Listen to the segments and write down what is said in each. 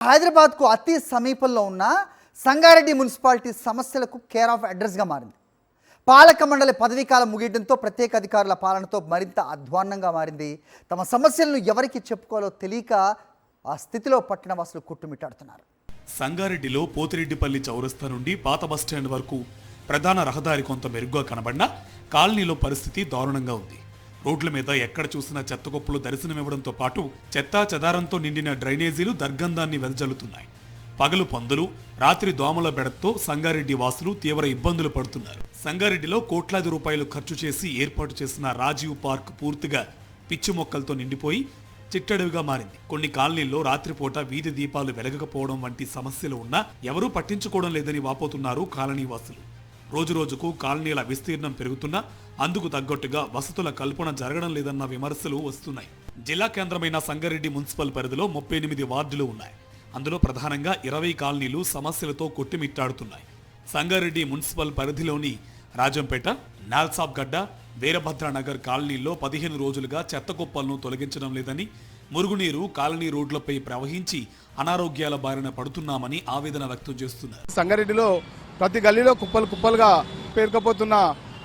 హైదరాబాద్కు అతి సమీపంలో ఉన్న సంగారెడ్డి మున్సిపాలిటీ సమస్యలకు కేర్ ఆఫ్ అడ్రస్గా మారింది. పాలక మండలి పదవీకాలం ముగియడంతో ప్రత్యేక అధికారుల పాలనతో మరింత అధ్వాన్నంగా మారింది. తమ సమస్యలను ఎవరికి చెప్పుకోవాలో తెలియక ఆ స్థితిలో పట్టణవాసులు కొట్టుమిట్టాడుతున్నారు. సంగారెడ్డిలో పోతిరెడ్డిపల్లి చౌరస్తా నుండి పాత బస్టాండ్ వరకు ప్రధాన రహదారి కొంత మెరుగ్గా కనబడినా కాలనీలో పరిస్థితి దారుణంగా ఉంది. రోడ్ల మీద ఎక్కడ చూసినా చెత్తగొప్పలు దర్శనమివ్వడంతో పాటు చెత్తా చెదారంతో నిండిన డ్రైనేజీలు దర్గంధాన్ని వెదజల్లుతున్నాయి. పగలు పందులు, రాత్రి దోమల బెడతో సంగారెడ్డి వాసులు తీవ్ర ఇబ్బందులు పడుతున్నారు. సంగారెడ్డిలో కోట్లాది రూపాయలు ఖర్చు చేసి ఏర్పాటు చేసిన రాజీవ్ పార్క్ పూర్తిగా పిచ్చి మొక్కలతో నిండిపోయి చిట్టడవిగా మారింది. కొన్ని కాలనీల్లో రాత్రిపూట వీధి దీపాలు వెలగకపోవడం వంటి సమస్యలు ఉన్నా ఎవరూ పట్టించుకోవడం లేదని వాపోతున్నారు కాలనీ వాసులు. రోజురోజుకు కాలనీల విస్తీర్ణం పెరుగుతున్నా అందుకు తగ్గట్టుగా వసతుల కల్పన జరగడం లేదన్న విమర్శలు వస్తున్నాయి. జిల్లా కేంద్రమైన సంగారెడ్డి మున్సిపల్ పరిధిలో 38 వార్డులు ఉన్నాయి. అందులో ప్రధానంగా 20 కాలనీలు సమస్యలతో కొట్టిమిట్టాడుతున్నాయి. సంగారెడ్డి మున్సిపల్ పరిధిలోని రాజంపేట, నాల్సాబ్గడ్డ, వీరభద్రనగర్ కాలనీల్లో 15 రోజులుగా చెత్త కుప్పలను తొలగించడం లేదని, మురుగునీరు కాలనీ రోడ్లపై ప్రవహించి అనారోగ్యాల బారిన పడుతున్నామని ఆవేదన వ్యక్తం చేస్తున్నారు. సంగారెడ్డిలో ప్రతి గల్లీలో కుప్పలుగా పేరుకపోతున్న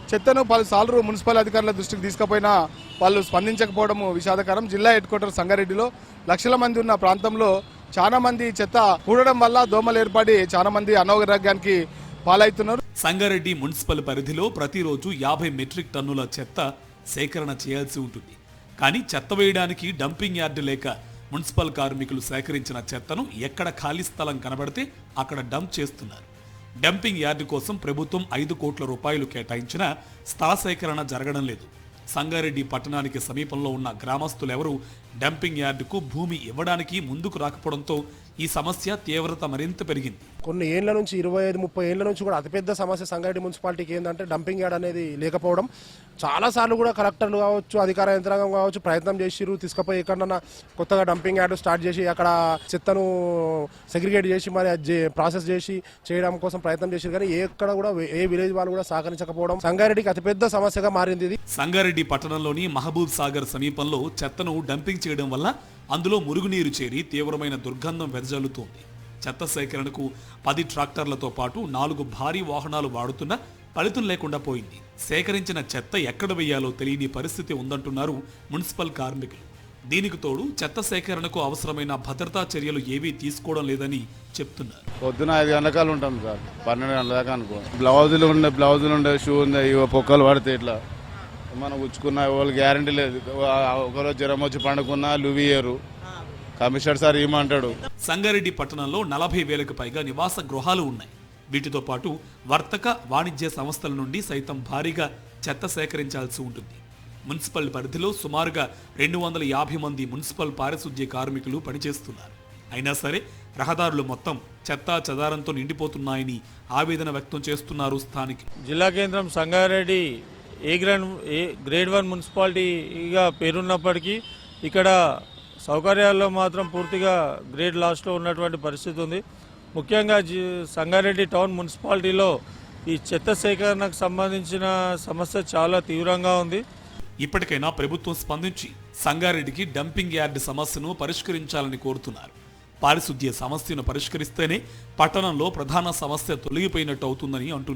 చెత్తను పలుసార్లు మున్సిపల్ అధికారుల దృష్టికి తీసుకుపోయినా వాళ్ళు స్పందించకపోవడం విషాదకరం. జిల్లా హెడ్ క్వార్టర్ సంగారెడ్డిలో లక్షల మంది ఉన్న ప్రాంతంలో చాలా మంది చెత్త కూడడం వల్ల దోమలు ఏర్పడి చాలా మంది అనారోగ్యానికి పాలవుతున్నారు. సంగారెడ్డి మున్సిపల్ పరిధిలో ప్రతిరోజు 50 మెట్రిక్ టన్నుల చెత్త సేకరణ చేయాల్సి ఉంటుంది. కానీ చెత్త వేయడానికి డంపింగ్ యార్డు లేక మున్సిపల్ కార్మికులు సేకరించిన చెత్తను ఎక్కడ ఖాళీ స్థలం కనబడితే అక్కడ డంప్ చేస్తున్నారు. డంపింగ్ యార్డు కోసం ప్రభుత్వం 5 కోట్ల రూపాయలు కేటాయించినా స్థల సేకరణ జరగడం లేదు. సంగారెడ్డి పట్టణానికి సమీపంలో ఉన్న గ్రామస్తులెవరూ డంపింగ్ యార్డుకు భూమి ఇవ్వడానికి ముందుకు రాకపోవడంతో ఈ సమస్య తీవ్రత మరింత పెరిగింది. కొన్ని ఏళ్ల నుంచి 25-30 ఏళ్ల నుంచి కూడా అతిపెద్ద సమస్య సంగారెడ్డి మున్సిపాలిటీకి ఏంటంటే డంపింగ్ యార్డ్ అనేది లేకపోవడం. చాలాసార్లు కూడా కలెక్టర్లు కావచ్చు, అధికార యంత్రాంగం కావచ్చు ప్రయత్నం చేసిరు. తీసుకుపోయి ఎక్కడన్నా కొత్తగా డంపింగ్ యార్డ్ స్టార్ట్ చేసి అక్కడ చెత్తను సెగ్రిగేట్ చేసి మరి ప్రాసెస్ చేసి చేయడం కోసం ప్రయత్నం చేసిరు. కానీ ఎక్కడ కూడా ఏ విలేజ్ వాళ్ళు కూడా సహకరించకపోవడం సంగారెడ్డికి అతిపెద్ద సమస్యగా మారింది. ఇది సంగారెడ్డి పట్టణంలోని మహబూబ్ సాగర్ సమీపంలో చెత్తను డంపింగ్ చేయడం వల్ల అందులో మురుగునీరు చేరి తీవ్రమైన దుర్గంధం వెదజల్లుతోంది. చెత్త సేకరణకు 10 ట్రాక్టర్లతో పాటు 4 భారీ వాహనాలు వాడుతున్నా ఫలితం లేకుండా పోయింది. సేకరించిన చెత్త ఎక్కడ వేయాలో తెలియని పరిస్థితి ఉందంటున్నారు మున్సిపల్ కార్మికులు. దీనికి తోడు చెత్త సేకరణకు అవసరమైన భద్రతా చర్యలు ఏవీ తీసుకోవడం లేదని చెప్తున్నారు. పొద్దున 5 గంటలకాలు ఉంటాం సార్, 12 గంటల దాకా అనుకో. బ్లౌజులు ఉండే షూ ఉంది, ఇవో పొక్కలు పడితే ఇట్లా మనం ఉచ్చుకున్న వాళ్ళు గ్యారంటీ లేదు. ఒకరోజు జ్వరం వచ్చి పండుకున్నా లువియరు కమిషనర్ సార్ ఏమంటాడు. సంగారెడ్డి పట్టణంలో 40,000కు పైగా నివాస గృహాలు ఉన్నాయి. వీటితో పాటు వర్తక వాణిజ్య సంస్థల నుండి సైతం భారీగా చెత్త సేకరించాల్సి ఉంటుంది. మున్సిపల్ పరిధిలో సుమారుగా 250 మంది మున్సిపల్ పారిశుద్ధ్య కార్మికులు పనిచేస్తున్నారు. అయినా సరే రహదారులు మొత్తం చెత్తా చెదారంతో నిండిపోతున్నాయని ఆవేదన వ్యక్తం చేస్తున్నారు స్థానికులు. జిల్లా కేంద్రం సంగారెడ్డి గ్రేడ్ 1 మున్సిపాలిటీగా పేరున్నప్పటికీ ఇక్కడ సౌకర్యాల్లో మాత్రం పూర్తిగా గ్రేడ్ లాస్ట్లో ఉన్నటువంటి పరిస్థితి ఉంది. ముఖ్యంగా సంగారెడ్డి టౌన్ మున్సిపాలిటీలో ఈ చెత్త సేకరణకు సంబంధించిన సమస్య చాలా తీవ్రంగా ఉంది. ఇప్పటికైనా ప్రభుత్వం స్పందించి సంగారెడ్డికి డంపింగ్ యార్డ్ సమస్యను పరిష్కరించాలని కోరుతున్నారు. పారిశుద్ధ్య సమస్యను పరిష్కరిస్తేనే పట్టణంలో ప్రధాన సమస్య తొలగిపోయినట్టు అవుతుందని అంటున్నారు.